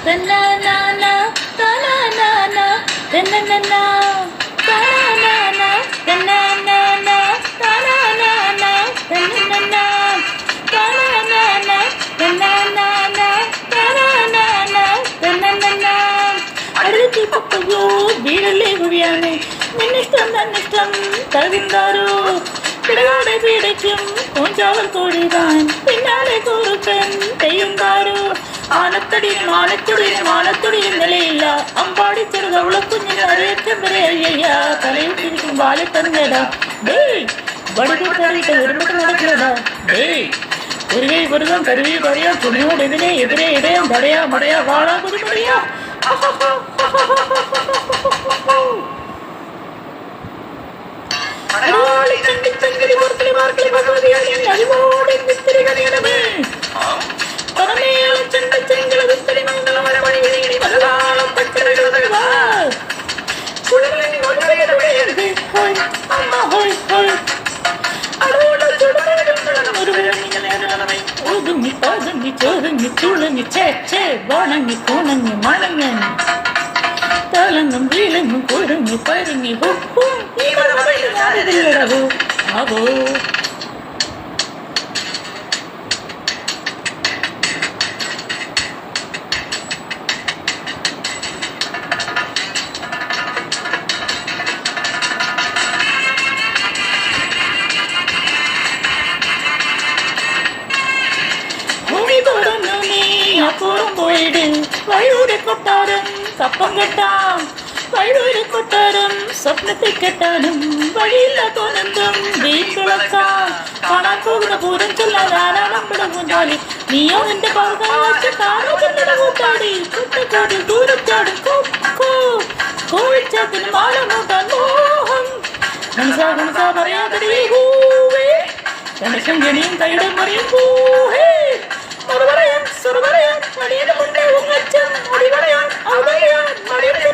തന്നാനാ തനാനാ തന്നനാ തനാനാ തന്നാനാ തനാനാ തന്നനാ തനാനാ തന്നാനാ തനാനാ തന്നനാ അടുത്തി പപ്പയോ വീടല്ലേ കുഴിയാണ് നിന്നിഷ്ടം തന്നിഷ്ടം തഴുകുന്നാരോ പിടകാടെ പീടയ്ക്കും കോഞ്ചാവൽ കോഴിതാൻ പിന്നാലെ കൂറുക്കൻ തെയ്യുന്നാരോ ആനത്തടിയും ആനത്തുടിയും ആനത്തുടിയും നിലയില്ല അമ്പാടി ചെറുതവള കുഞ്ഞിന് അരയറ്റം വരെ അയ്യ തലയിട്ടിരിക്കും വാലെ തന്നടാ ഡേയ് വടികൂട്ടറിയിട്ട് ഒരുമിട്ട് നടക്കുന്നതാ ഡേയ് ഒരു കൈ വെറുതെ കരുവി പറയാ തുണിയോടെതിരെ എതിരെ ഇടയാം തടയാ മടയാ വാഴാ കുടി പറയാ ചോദങ്ങി ചുളങ്ങി ചേച്ചേ വണങ്ങി കൂണങ്ങി മണങ്ങൻ തലങ്ങും വീലങ്ങും കുരുങ്ങി പരുങ്ങി ആവോ അപ്പുറം പോയിട് വഴിയുടെ കൊട്ടാരം കപ്പം കെട്ടാം വഴിയുടെ കൊട്ടാരം സ്വപ്നത്തെ കെട്ടാനും വഴിയില്ലാത്തോനെന്തും വീട്ടിളക്കാം കാണാൻ പോകുന്ന പൂരം ചൊല്ലാനാണമ്പട കൂട്ടാളി നീയോ എന്റെ കൂട്ടാടി കുട്ടക്കാട് ദൂരച്ചാടും കോഴിച്ചാത്തിന് മാല മൂട്ടാൻ മോഹം മനസാ മനസാ പറയാതടി ഹൂവേ ഗണേശം ഗണിയും കൈയുടെ പറയും ഹൂഹേ പറയാൻ മടിയുടെ മുന്നേ ഉങ്ങച്ചൻ മടി പറയാൻ മടിയുടെ